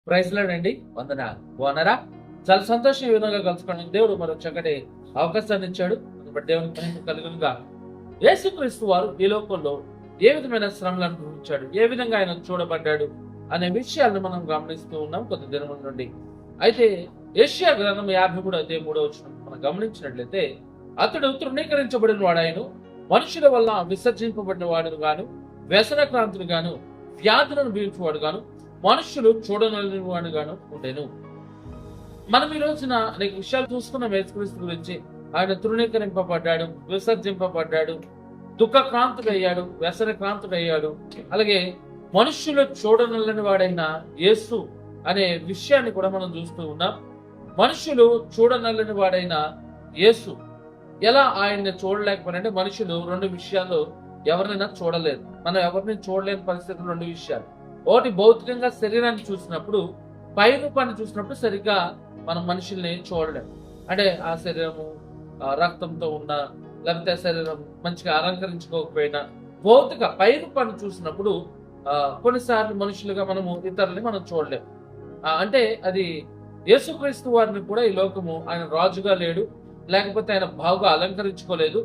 Praise lord అండి. వందనాలు. బాగున్నారా? చాలా సంతోషం ఈ విధంగా కలుసుకోవడానికి దేవుడు మరో చక్కటి అవకాశాన్ని ఇచ్చాడు. బట్ దేవునికి మహిమ కలుగునుగా. యేసుక్రీస్తు వారు ఈ లోకంలో ఏ విధమైన శ్రమలను అనుభవించాడు, ఏ విధంగా ఆయన చూడబడ్డాడు అనే విషయాలను మనం గమనిస్తూ ఉన్నాం కొద్ది దినముల నుండి. అయితే యెషయా గ్రంథం 53:3 మనం గమనించినట్లయితే, అతడు తృణీకరించబడిన వాడాయను, మనుషుల వల్ల విసర్జింపబడిన వాడును గాను, వ్యసనక్రాంతులు గాను, వ్యాధులను బీల్చువాడు గాను, మనుషులు చూడనల్లని వాడు గాను ఉండెను. మనం ఈ రోజున అనేక విషయాలు చూసుకున్నాం యేసుక్రీస్తు గురించి. ఆయన తృణీకరింపబడ్డాడు, విసర్జింపబడ్డాడు, దుఃఖక్రాంతుడయ్యాడు, వ్యసనక్రాంతుడయ్యాడు. అలాగే మనుష్యులు చూడనల్లని వాడైన యేసు అనే విషయాన్ని కూడా మనం చూస్తూ ఉన్నాం. మనుషులు చూడనల్లని వాడైన యేసు ఎలా ఆయన్ని చూడలేకపోయినంటే, మనుషులు రెండు విషయాలు ఎవరినైనా చూడలేదు. మనం ఎవరిని చూడలేని పరిస్థితులు రెండు విషయాలు. ఒకటి, భౌతికంగా శరీరాన్ని చూసినప్పుడు, పై రూపాన్ని చూసినప్పుడు సరిగ్గా మనం మనుషుల్ని చూడలేము. అంటే ఆ శరీరము రక్తంతో ఉన్న, లేకపోతే శరీరం మంచిగా అలంకరించుకోకపోయినా, భౌతిక పై రూపాన్ని చూసినప్పుడు కొన్నిసార్లు మనుషులుగా మనము ఇతరులని మనం చూడలేము. అంటే అది యేసుక్రీస్తు వారిని కూడా ఈ లోకము ఆయన రాజుగా లేడు, లేకపోతే ఆయన బాగా అలంకరించుకోలేదు.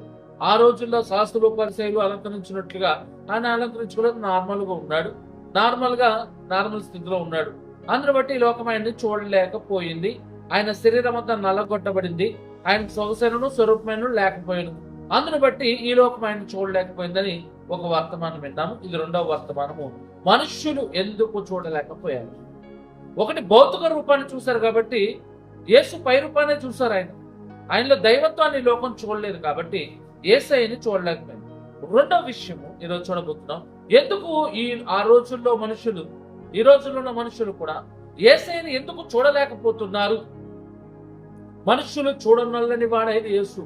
ఆ రోజుల్లో శాస్త్రులు పరిచయులు అలంకరించినట్లుగా ఆయన అలంకరించుకోలేదు. నార్మల్ గా నార్మల్ స్థితిలో ఉన్నాడు. అందును బట్టి ఈ లోకం ఆయన్ని చూడలేకపోయింది. ఆయన శరీరం అంతా నల్లగొట్టబడింది. ఆయన సొగసైనను స్వరూపమైన లేకపోయాను. అందును బట్టి ఈ లోకం ఆయన్ని చూడలేకపోయిందని ఒక వర్తమానం విన్నాము. ఇది రెండవ వర్తమానము. మనుష్యులు ఎందుకు చూడలేకపోయారు? ఒకటి, భౌతిక రూపాన్ని చూశారు కాబట్టి, యేసు పై రూపాన్ని చూశారు. ఆయనలో దైవత్వాన్ని లోకం చూడలేదు కాబట్టి యేసయ్యని చూడలేకపోయింది. రెండవ విషయము ఈరోజు చూడబోతున్నాం. ఎందుకు ఆ రోజుల్లో మనుషులు, ఈ రోజుల్లో ఉన్న మనుషులు కూడా యేసయ్యని ఎందుకు చూడలేకపోతున్నారు? మనుషులు చూడనల్లని వాడైన యేసు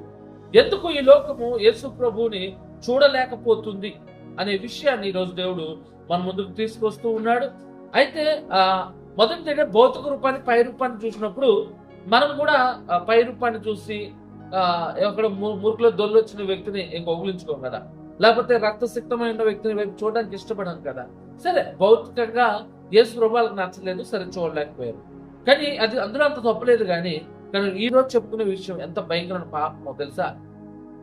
ఎందుకు ఈ లోకము యేసు ప్రభువుని చూడలేకపోతుంది అనే విషయాన్ని ఈరోజు దేవుడు మన ముందుకు తీసుకొస్తూ ఉన్నాడు. అయితే మొదటి భౌతిక రూపాన్ని, పై రూపాన్ని చూసినప్పుడు మనం కూడా పై రూపాన్ని చూసి ఎక్కడ మురుకులో దొల్లొచ్చిన వ్యక్తిని కౌగులించుకోం కదా, లేకపోతే రక్తసిక్తమైన వ్యక్తిని వైపు చూడడానికి ఇష్టపడాను కదా. సరే, భౌతికంగా యేసు ప్రభువులకు నచ్చలేదు, సరే చూడలేకపోయారు. కానీ అది అందులో అంత తప్పలేదు. కానీ ఈ రోజు చెప్పుకునే విషయం ఎంత భయంకరమైన పాపమో తెలుసా?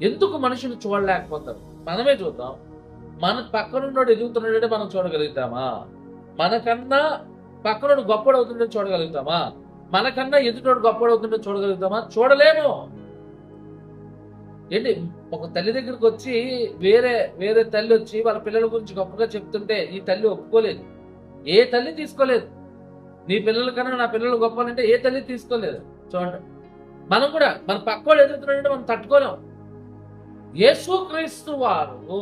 ఎందుకు మనుషులు చూడలేకపోతారు? మనమే చూద్దాం. మన పక్కనున్నోడు ఎదుగుతున్నాడంటే మనం చూడగలుగుతామా? మనకన్నా పక్కనోడు గొప్పడు అవుతుంటే చూడగలుగుతామా? మనకన్నా ఎదుటోడు గొప్పడు అవుతుంటే చూడగలుగుతామా? చూడలేము. ఏంటి, ఒక తల్లి దగ్గరికి వచ్చి వేరే తల్లి వచ్చి వాళ్ళ పిల్లల గురించి గొప్పగా చెప్తుంటే ఈ తల్లి ఒప్పుకోలేదు. ఏ తల్లి తీసుకోలేదు. నీ పిల్లల కన్నా నా పిల్లలు గొప్పలంటే ఏ తల్లి తీసుకోలేదు. చూడండి, మనం కూడా మన పక్కోడు ఎదుగుతున్నాడంటే మనం తట్టుకోలేం. యేసుక్రీస్తు వారు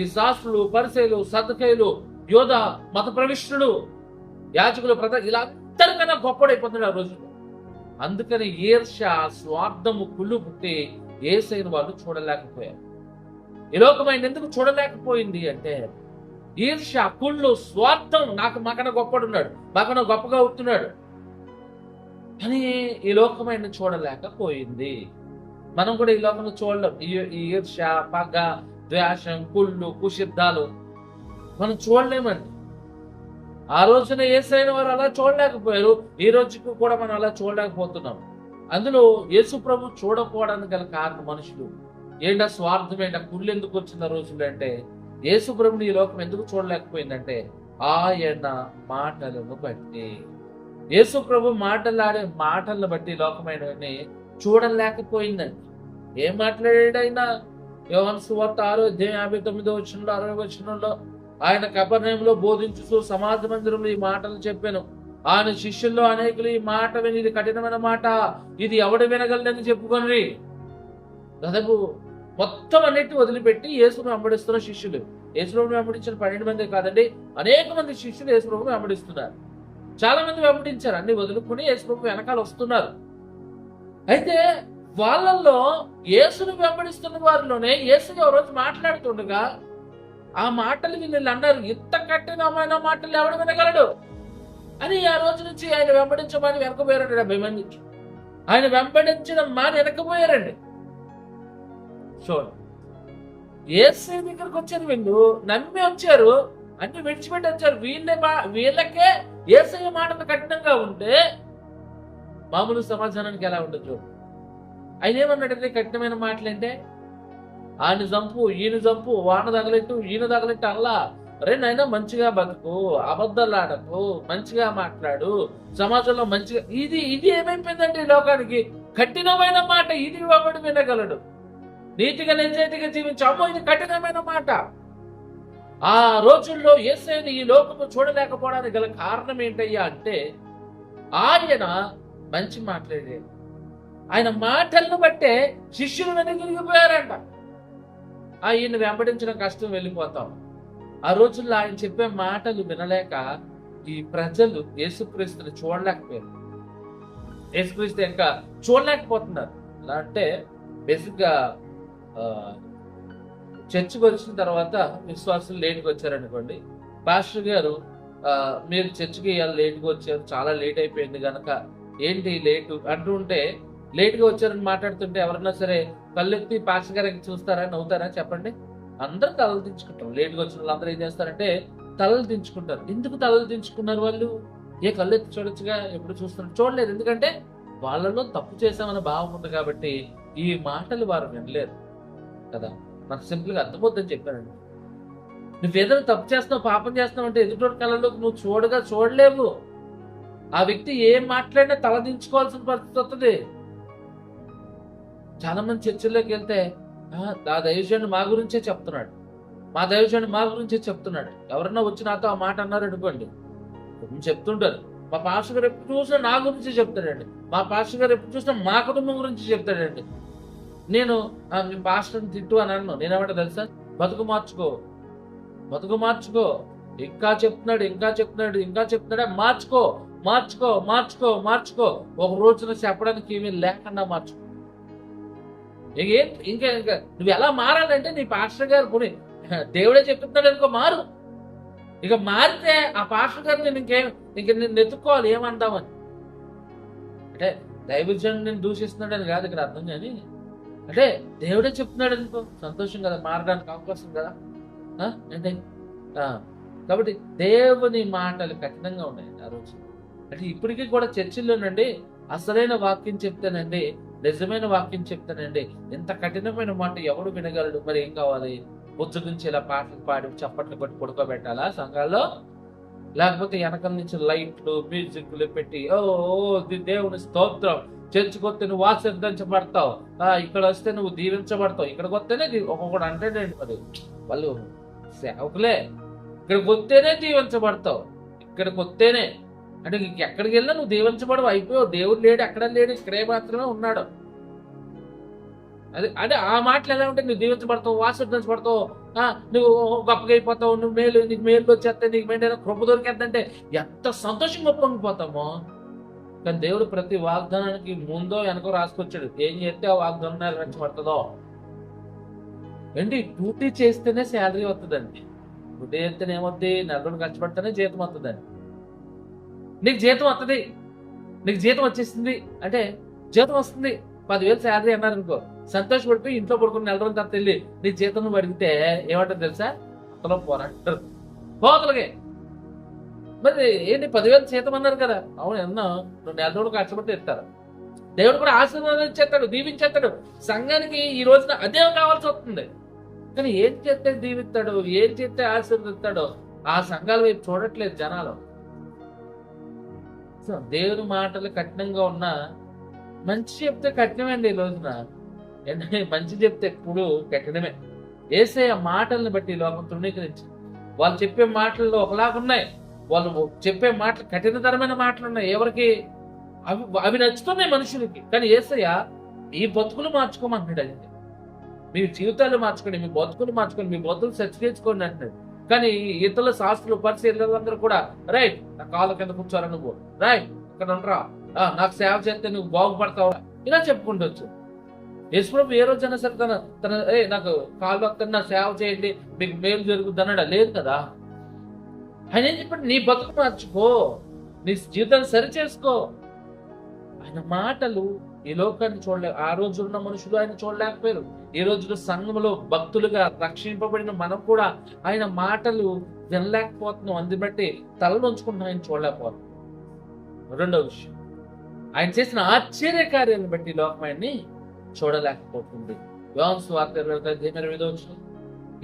ఈ శాస్త్రులు, పరిసయ్యులు, సద్దూకయ్యులు, యోధ, మత ప్రవిష్టుడు, యాజకులు, ఇలా అందరికన్నా గొప్పడైపోతున్నాడు ఆ రోజుల్లో. అందుకని ఈర్ష్య, స్వార్థము కుళ్ళు పుట్టి యేసయ్యను వాళ్ళు చూడలేకపోయారు. ఈ లోకం ఆయన ఎందుకు చూడలేకపోయింది అంటే, ఈర్ష్య, కుళ్ళు, స్వార్థం. మాకన్నా గొప్పడున్నాడు, మాకన్నా గొప్పగా అవుతున్నాడు అని ఈ లోకం ఆయన చూడలేకపోయింది. మనం కూడా ఈ లోకంలో చూడలేం. ఈ ఈర్ష్య, పగ, ద్వేషం, కుళ్ళు, కుశిద్ధాలు మనం చూడలేమండి. ఆ రోజున యేసయ్యను వారు అలా చూడలేకపోయారు. ఈ రోజుకు కూడా మనం అలా చూడలేకపోతున్నాం. అందులో యేసు ప్రభు చూడకపోవడానికి గల కారణం మనుషులు. ఏంటా స్వార్థం, ఏంటా కుళ్ళు ఎందుకు వచ్చిన రోజులు అంటే, యేసు ప్రభుని ఈ లోకం ఎందుకు చూడలేకపోయిందంటే ఆయన మాటలను బట్టి. యేసు ప్రభు మాటలాడే మాటలను బట్టి లోకమైనని చూడలేకపోయిందండి. ఏం మాట్లాడాడు ఆయన? యోహాను సువార్త 6:59 60 ఆయన కపెర్నహూములో బోధించుతూ సమాజ మందిరంలో ఈ మాటలు చెప్పాను. ఆయన శిష్యుల్లో అనేకులు ఈ మాట విని, ఇది కఠినమైన మాట, ఇది ఎవడు వినగలడని చెప్పుకొని దాదాపు మొత్తం అన్నిటి వదిలిపెట్టి యేసును వెంబడిస్తున్న శిష్యులు. యేసుప్రభుని వెంబడించిన 12 మంది కాదండి, అనేక మంది శిష్యులు యేసుప్రభుని వెంబడిస్తున్నారు. చాలా మంది వెంబడించారు, అన్ని వదులుకుని యేసుప్రభు వెనకాల వస్తున్నారు. అయితే వాళ్ళల్లో యేసును వెంబడిస్తున్న వారిలోనే యేసు ఒక రోజు మాట్లాడుతుండగా ఆ మాటలు వీళ్ళు అన్నారు, ఇంత కఠినమైన మాటలు ఎవడు వినగలడు అని. ఆ రోజు నుంచి ఆయన వెంబడించమని వెనకపోయారండి 70 మంది. ఆయన వెంబడించడం మాని వెనకపోయారండి. చూడండి, యేసు దగ్గరకు వచ్చారు, వీళ్ళు నమ్మి వచ్చారు. అన్ని విడిచిపెట్టి వచ్చారు. వీళ్ళకే యేసయ్య మాటలు కఠినంగా ఉంటే మామూలు సమాజానికి ఎలా ఉండదు? ఆయన ఏమన్నాడంటే కఠినమైన మాటలంటే, ఆయన చంపు, ఈయన చంపు, వాన తగలెట్టు, ఈయన తగలెట్టు అల్లా. అరే నాయనా, మంచిగా బతుకు, అబద్ధాలు ఆడకు, మంచిగా మాట్లాడు, సమాజంలో మంచిగా. ఇది ఏమైపోయిందంటే ఈ లోకానికి కఠినమైన మాట. ఇది ఒకడు వినగలడు, నీతిగా నిజాయితీగా జీవించు. అమ్మో, ఇది కఠినమైన మాట. ఆ రోజుల్లో యేసయ్యని ఈ లోకము చూడలేకపోవడానికి గల కారణం ఏంటయ్యా అంటే, ఆయన మంచి మాట్లాడేది. ఆయన మాటలను బట్టే శిష్యులు వెనక్కిపోయారంట. ఈయన వెంబడించడం కష్టం, వెళ్ళిపోతాం. ఆ రోజుల్లో ఆయన చెప్పే మాటలు వినలేక ఈ ప్రజలు యేసుక్రీస్తుని చూడలేకపోయారు. యేసుక్రీస్తు ఇంకా చూడలేకపోతున్నారు. ఎలా అంటే బేసిక్గా చర్చికి వచ్చిన తర్వాత విశ్వాసులు లేట్గా వచ్చారనుకోండి, పాస్టర్ గారు మీరు చర్చికి ఇవాళ లేట్గా వచ్చారు, చాలా లేట్ అయిపోయింది కనుక ఏంటి లేటు అంటూ ఉంటే, లేట్గా వచ్చారని మాట్లాడుతుంటే ఎవరన్నా సరే కళ్ళెత్తి పాస్టర్ గారికి చూస్తారా, నవ్వుతారా? చెప్పండి. అందరూ తలలు దించుకుంటారు. లేట్గా వచ్చిన వాళ్ళు అందరూ ఏం చేస్తారంటే తలలు దించుకుంటారు. ఎందుకు తలలు దించుకున్నారు వాళ్ళు? ఏ కళ్ళెత్తి చూడొచ్చుగా, ఎప్పుడు చూస్తున్నారు? చూడలేదు. ఎందుకంటే వాళ్ళలో తప్పు చేశామన్న భావం ఉంది కాబట్టి ఈ మాటలు వారు వినలేరు కదా. నాకు సింపుల్గా అర్థమవుతుందని చెప్పానండి. నువ్వేదైనా తప్పు చేస్తున్నావు, పాపం చేస్తున్నావు అంటే ఎదుటి కళ్ళలోకి నువ్వు చూడలేవు. ఆ వ్యక్తి ఏం మాట్లాడినా తల దించుకోవాల్సిన పరిస్థితి వస్తుంది. చాలా మంది చర్చిల్లోకి వెళ్తే ఆ దైవజనుడు మా గురించే చెప్తున్నాడు, మా దైవజనుడు మా గురించే చెప్తున్నాడు. ఎవరన్నా వచ్చి నాతో ఆ మాట అన్నారు అనుకోండి, చెప్తుంటారు. మా పాస్టర్ గారు ఎప్పుడు చూసినా నా గురించి చెప్తాడండి, మా పాస్టర్ గారు ఎప్పుడు చూసినా మా కుటుంబం గురించి చెప్తాడండి. నేను మీ పాస్టర్ని తిట్టు అని అన్నాను. నేనేమంటా తెలుసా? బతుకు మార్చుకో, ఇంకా చెప్తున్నాడు, మార్చుకో. ఒక రోజున చెప్పడానికి ఏమీ లేకుండా మార్చుకో. ఇంకా నువ్వు ఎలా మారాలంటే నీ పాస్టర్ గారు పోనీ దేవుడే చెప్తున్నాడు అనుకో, మారు. ఇక మారితే ఆ పాస్టర్ గారు నేను ఎత్తుక్కోవాలి ఏమంటామని. అంటే దైవజనుడు నేను దూషిస్తున్నాడని కాదు ఇక్కడ అర్థం. కానీ అంటే దేవుడే చెప్తున్నాడు అనుకో, సంతోషం కదా, మారడానికి అవకాశం కదా. అంటే కాబట్టి దేవుని మాటలు కఠినంగా ఉన్నాయి ఆ రోజు. అంటే ఇప్పటికీ కూడా చర్చిల్లోనండి అసలైన వాక్యం చెప్తానండి, నిజమైన వాక్యం చెప్తానండి, ఎంత కఠినమైన మాట ఎవడు వినగలడు? మరి ఏం కావాలి? బుజ్జగించి ఇలా పాటలు పాడి చప్పట్లు కొట్టి పడుకోబెట్టాలా సంఘాల్లో? లేకపోతే వెనకాల నుంచి లైట్లు మ్యూజిక్లు పెట్టి దేవుని స్తోత్రం, చర్చికొస్తే నువ్వు ఆశీర్వదించబడతావు, ఇక్కడ వస్తే నువ్వు దీవించబడతావు, ఇక్కడికి వస్తేనే ఒక్కొక్కడు అంటాడండి. మరి వాళ్ళు సేవకులే, ఇక్కడికి వస్తేనే దీవించబడతావు, ఇక్కడికి వస్తేనే అంటే ఎక్కడికి వెళ్ళినా నువ్వు దీవించబడవు, అయిపోయావు. దేవుడు లేడు, ఎక్కడ లేడు, ఇక్కడే మాత్రమే ఉన్నాడు. అదే ఆ మాటలు ఎలా ఉంటే నువ్వు దీవించబడతావు, ఆశీర్వదించబడతావు, నువ్వు గొప్పగా అయిపోతావు, నీకు మేలు వచ్చేస్తే, నీకు మెండైనా కృప దొరికేద్దంటే ఎంత సంతోషంగా పొంగిపోతామో. కానీ దేవుడు ప్రతి వాగ్దానానికి ముందో వెనకో రాసుకొచ్చాడు. ఏం చేస్తే ఆ వాగ్దానం నెరవేర్చబడుతుందో. ఏంటి? డ్యూటీ చేస్తేనే శాలరీ వస్తుందండి. డ్యూటీ చేస్తేనే ఏమవుద్ది? నెల రోజులు కష్టపడితేనే జీతం వస్తుందండి. నీకు జీతం వస్తుంది, నీకు జీతం వచ్చేసింది అంటే జీతం వస్తుంది 10,000 శాలరీ అన్నారు అనుకో, సంతోషపడిపోయి ఇంట్లో పడుకుని నెల రోజుల తర్వాత వెళ్ళి నీ జీతం నువ్వు అడిగితే ఏమంటారు తెలుసా? అతలో పోరాటారు పోతలకే. మరి ఏంటి 10,000 జీతం అన్నారు కదా, అవును ఎన్నో, నువ్వు నెల రోజులు కష్టపడితే ఇస్తారు. దేవుడు కూడా ఆశీర్వాదం ఇచ్చేస్తాడు, దీవించేస్తాడు. సంఘానికి ఈ రోజున అదే కావాల్సి వస్తుంది. కానీ ఏం చేస్తే దీవిస్తాడు, ఏం చేస్తే ఆశీర్వదిస్తాడో ఆ సంఘాల వైపు చూడట్లేదు జనాలు. సో దేవుని మాటలు కఠినంగా ఉన్నా మంచి చెప్తే కఠినమండి ఈ రోజున. మంచి చెప్తే ఎప్పుడు కఠినమే. యేసయ్య మాటలను బట్టి లోకం తృణీకరించి, వాళ్ళు చెప్పే మాటల్లో ఒకలాగున్నాయి, వాళ్ళు చెప్పే మాటలు కఠినతరమైన మాటలు ఉన్నాయి. ఎవరికి? అవి నచ్చుతున్నాయి మనుషులకి. కానీ యేసయ్య ఈ బతుకులు మార్చుకోమంటున్నాడు. అది మీ జీవితాలు మార్చుకోండి, మీ బతుకులు మార్చుకోండి, మీ బతుకులు సరిచేసుకోండి అంటున్నాడు. కానీ ఇతరుల శాస్త్రులు పరిశీలనందరూ కూడా రైట్, నా కాళ్ళ కింద కూర్చోరా, నువ్వు రైట్ ఇక్కడ ఉండరా, నాకు సేవ చేస్తే నువ్వు బాగుపడతావా, ఇలా చెప్పుకుంటూ. యేసుప్రభు ఏ రోజైనా సరే తన నాకు కాళ్ళు వస్తాను, నా సేవ చేయండి, మీకు మేలు జరుగుద్ది అన్నాడా? లేదు కదా. ఆయన ఏం చెప్పండి? నీ బతుకు మార్చుకో, నీ జీవితాన్ని సరి చేసుకో. ఆయన మాటలు ఈ లోకాన్ని ఆ రోజు ఉన్న మనుషులు ఆయన చూడలేకపోయారు. ఈ రోజు సంఘంలో భక్తులుగా రక్షింపబడిన మనం కూడా ఆయన మాటలు వినలేకపోతున్నాం. అందుని బట్టి తలను ఉంచుకుంటున్నాం, ఆయన చూడలేకపోతున్నాం. రెండో విషయం, ఆయన చేసిన ఆశ్చర్య కార్యాలను బట్టి లోకం ఆయన్ని చూడలేకపోతుంది. యోహాను సువార్త 20:28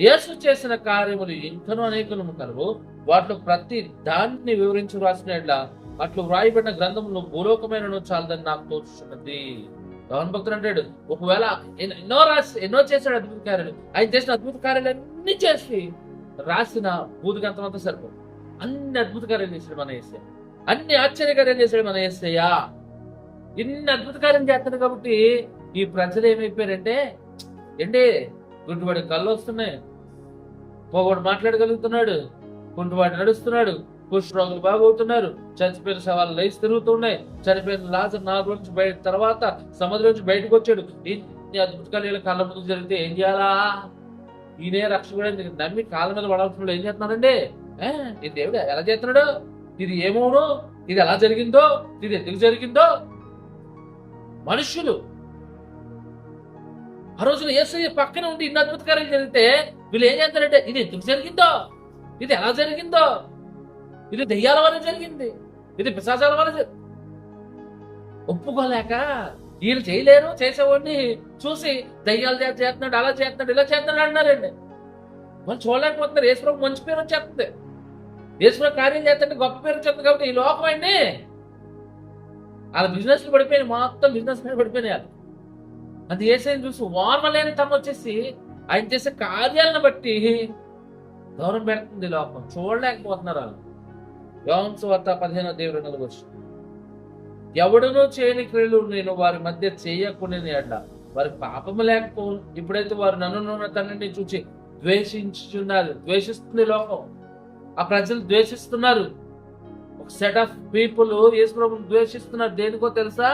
యేసు చేసిన కార్యములు ఇంకనూ అనేకము కలవు, వాటిలో ప్రతి దాన్ని వివరించి రాసిన అట్లు వ్రాయబడిన గ్రంథములు భూలోకమైన చాలదని నాకు తోచుతున్నది. యోహాను భక్తుడు అంటాడు, ఒకవేళ ఎన్నో చేశాడు అద్భుత కార్యాలు, ఆయన చేసిన అద్భుత కార్యాలన్నీ చేసి రాసిన భూతగ్రంథం అంతా సరిపోదు. అన్ని అద్భుత కార్యాలు చేశాడు మన యేసయ్య, అన్ని ఆశ్చర్యకార్యాలు చేశాడు మన యేసయ్య. ఇన్ని అద్భుత కార్యం చేస్తాడు కాబట్టి ఈ ప్రజలు ఏమైపోయారంటే, ఏంటి గుడ్డివాడి కళ్ళు వస్తున్నాయి, పోగొడు మాట్లాడగలుగుతున్నాడు, కుంటివాడు నడుస్తున్నాడు, కుష్ఠరోగులు బాగవుతున్నారు, చచ్చిపోయిన శవాలు లేచి తిరుగుతున్నాయి, చనిపోయిన లాజరు 4 రోజుల నుంచి తర్వాత సముద్రం నుంచి బయటకు వచ్చాడు. ఇన్ని అద్భుత కార్యాలు కళ్ళ ముందు జరిగితే ఏం చేయాలా? ఈయనే రక్షకుడు నమ్మి కాళ్ళ మీద పడాల్సిన ఏం చేస్తున్నాడండి? ఈ దేవుడు ఎలా చేస్తున్నాడు? ఇది ఏమోనో, ఇది ఎలా జరిగిందో, ఇది ఎందుకు జరిగిందో. మనుషులు ఆ రోజున యేసయ్య పక్కన ఉండి ఇన్ని అద్భుత కార్యాలు జరిగితే వీళ్ళు ఏం చేస్తారంటే, ఇది ఎందుకు జరిగిందో, ఇది ఎలా జరిగిందో, ఇది దెయ్యాల వల్ల జరిగింది, ఇది పిశాచాల వల్ల ఒప్పుకోలేక వీళ్ళు చేయలేరు, చేసేవాడిని చూసి దయ్యాలు చేస్తున్నాడు, అలా చేస్తున్నాడు, ఇలా చేస్తున్నాడు అన్నారండి. వాళ్ళు చూడలేకపోతున్నారు. యేసుప్రభు మంచి పేరు వచ్చేస్తుంది, యేసుప్రభు కార్యం చేస్తుంటే గొప్ప పేరు వచ్చేస్తుంది. కాబట్టి ఈ లోకం అండి వాళ్ళ బిజినెస్ పడిపోయినాయి, మొత్తం బిజినెస్ మీద పడిపోయినాయి. వాళ్ళు అది యేసయ్యను చూసి వార్మలేని తమ వచ్చేసి ఆయన చేసే కార్యాలను బట్టి దూరం పెడుతుంది లోకం, చూడలేకపోతున్నారు వాళ్ళు. యోహాను సువార్త 15:24 ఎవడునూ చేయని క్రియలు నేను వారి మధ్య చేయకునే ఎడ్ల వారి పాపము లేకపోను. ఇప్పుడైతే వారు నన్ను తండ్రిని చూసి ద్వేషించుచున్నారు. ద్వేషిస్తుంది లోకం, ఆ ప్రజలు ద్వేషిస్తున్నారు. ఒక సెట్ ఆఫ్ పీపుల్ యేసు ప్రభువుని ద్వేషిస్తున్నారు. దేనికో తెలుసా?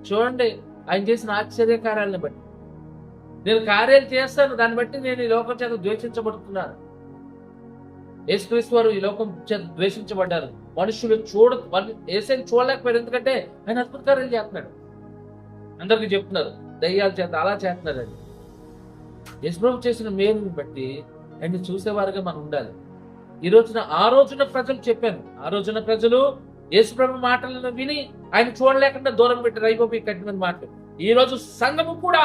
చూడండి, ఆయన చేసిన ఆశ్చర్య కార్యాలను బట్టి. నేను కార్యాలు చేస్తాను, దాన్ని బట్టి నేను ఈ లోకం చేత ద్వేషించబడుతున్నాను. యేసుక్రీస్తు వారు ఈ లోకం చేత ద్వేషించబడ్డారు. మనుషులు యేసయ్యను చూడలేకపోయారు, ఎందుకంటే ఆయన అద్భుత కార్యాలు చేస్తున్నాడు. అందరికీ చెప్తున్నారు దయ్యాల చేత అలా చేస్తున్నారు అని. యేసు ప్రభు చేసిన మేలుని బట్టి ఆయన్ని చూసేవారుగా మనం ఉండాలి. ఆ రోజున ప్రజలు చెప్పాను, ఆ రోజున ప్రజలు యేసు ప్రభు మాటలను విని ఆయన చూడలేకుండా దూరం పెట్టారు. అయిపోయి కఠినమైన మాటలు. ఈ రోజు సంఘము కూడా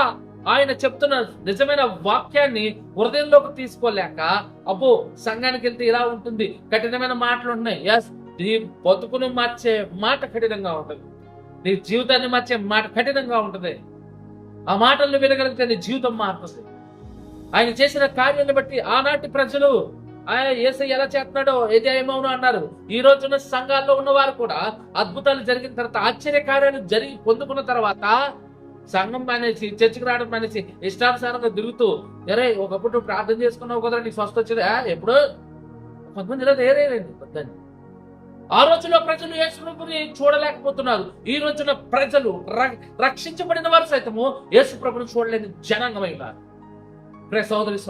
ఆయన చెప్తున్న నిజమైన వాక్యాన్ని హృదయంలోకి తీసుకోలేక, అబ్బో సంఘానికి వెళ్తే ఇలా ఉంటుంది, కఠినమైన మాటలు ఉన్నాయి. నీ బతుకును మార్చే మాట కఠినంగా ఉంటుంది, నీ జీవితాన్ని మార్చే మాట కఠినంగా ఉంటుంది. ఆ మాటలను వినగలిగితే నీ జీవితం మారుతుంది. ఆయన చేసిన కార్యాన్ని బట్టి ఆనాటి ప్రజలు ఆయన యేసయ్య ఎలా చేస్తున్నాడో ఏది ఏమవును అన్నారు. ఈ రోజున సంఘాల్లో ఉన్న వారు కూడా అద్భుతాలు జరిగిన తర్వాత, ఆశ్చర్య కార్యాలు జరిగి పొందుకున్న తర్వాత సంఘం మానేసి, చర్చికి రావడం మానేసి ఇష్టానుసారంగా తిరుగుతూ, ఒకప్పుడు ప్రార్థన చేసుకున్నావు కదా నీకు స్వస్థ వచ్చింది, ఎప్పుడో కొంతమంది ఇలా తయారయ్యారండి. వద్దని ఆ రోజుల్లో ప్రజలు యేసు ప్రభుని చూడలేకపోతున్నారు. ఈ రోజున ప్రజలు రక్షించబడిన వారు సైతము యేసు ప్రభుని చూడలేని జనాంగమై ఉన్నారు. సోదరి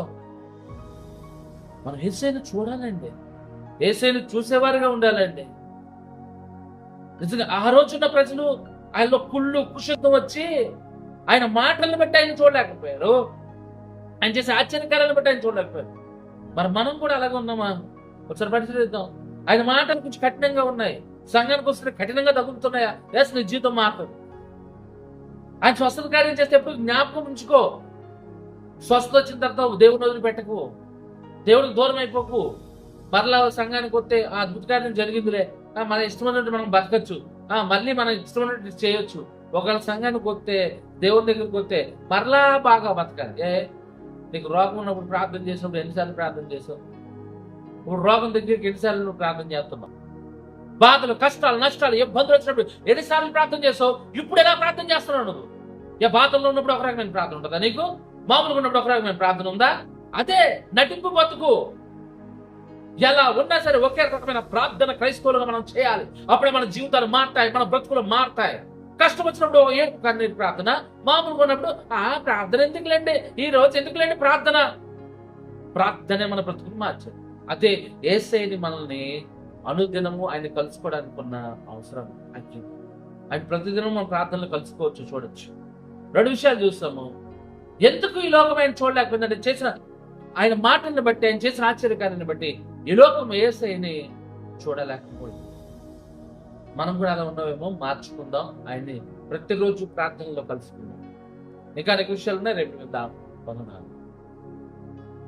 మనం యేసయ్యను చూడాలండి, యేసయ్యను చూసేవారుగా ఉండాలండి. నిజంగా ఆ రోజున్న ప్రజలు ఆయనలో కుళ్ళు కుషత్వం వచ్చి ఆయన మాటలను బట్టి ఆయన చూడలేకపోయారు, ఆయన చేసే ఆశ్చర్యకారాలను బట్టి ఆయన చూడలేకపోయారు. మరి మనం కూడా అలాగే ఉన్నామా? ఒకసారి పరిశీలిద్దాం. ఆయన మాటలు కొంచెం కఠినంగా ఉన్నాయి, సంఘానికి వస్తే కఠినంగా తగులుతున్నాయా? ఎస్, నీ జీవితం మారుతుంది. ఆయన స్వస్థత కార్యం చేస్తే ఎప్పుడు జ్ఞాపకం ఉంచుకో. స్వస్థత వచ్చిన తర్వాత దేవుని వదిలిపెట్టకు, దేవుడికి దూరం అయిపోకు. మరలా సంఘానికి వస్తే ఆ అద్భుత కార్యం జరిగిందిలే, మన ఇష్టమైనట్టు మనం బతకచ్చు, మళ్ళీ మన ఇష్టమైనట్టు చేయొచ్చు. ఒకవేళ సంఘానికి వస్తే, దేవుని దగ్గరికి వస్తే మరలా బాగా బతకాలి. నీకు రోగం ఉన్నప్పుడు ప్రార్థన చేసినప్పుడు ఎన్నిసార్లు ప్రార్థన చేసావు? ఇప్పుడు రోగం దగ్గరికి ఎన్నిసార్లు నువ్వు ప్రార్థన చేస్తున్నావు? బాధలు, కష్టాలు, నష్టాలు, ఇబ్బందులు వచ్చినప్పుడు ఎన్నిసార్లు ప్రార్థన చేసావు? ఇప్పుడు ఎలా ప్రార్థన చేస్తున్నావు నువ్వు? బాధల్లో ఉన్నప్పుడు ఒక రకమైన ప్రార్థన ఉంటుందా నీకు? మామూలుగా ఉన్నప్పుడు ఒక రకమైన ప్రార్థన ఉందా? అదే నటింపు బతుకు. ఎలా ఉన్నా సరే ఒకే రకమైన ప్రార్థన క్రైస్తవులుగా మనం చేయాలి. అప్పుడే మన జీవితాలు మారుతాయి, మన బ్రతుకులు మారుతాయి. కష్టం వచ్చినప్పుడు ఏడుపు కన్నీరు ప్రార్థన, మామూలుగా ఉన్నప్పుడు ప్రార్థన ఎందుకులేండి, ఈ రోజు ఎందుకులేండి ప్రార్థన. ప్రార్థనే మన బ్రతుకులు మార్చాలి. అదే యేసయ్యని మనల్ని అనుదినము ఆయన కలుసుకోవడానికి ఉన్న అవసరం. ఆయన ప్రతిదినం మన ప్రార్థనలు కలుసుకోవచ్చు, చూడొచ్చు. రెండు విషయాలు చూస్తాము. ఎందుకు ఈ లోకం ఆయన చూడలేకపోయిందంటే చేసిన ఆయన మాటలను బట్టి, ఆయన చేసిన ఆశ్చర్యకార్యాన్ని బట్టి ఈ లోకం యేసయ్యని చూడలేకపోయింది. మనం కూడా అలా ఉన్నామేమో, మార్చుకుందాం, ఆయన్ని ప్రతిరోజు ప్రార్థనలో కలుసుకుందాం. ఇంకా అనేక విషయాలు ఉన్నాయి, రేపు విందాం. వందనాలు.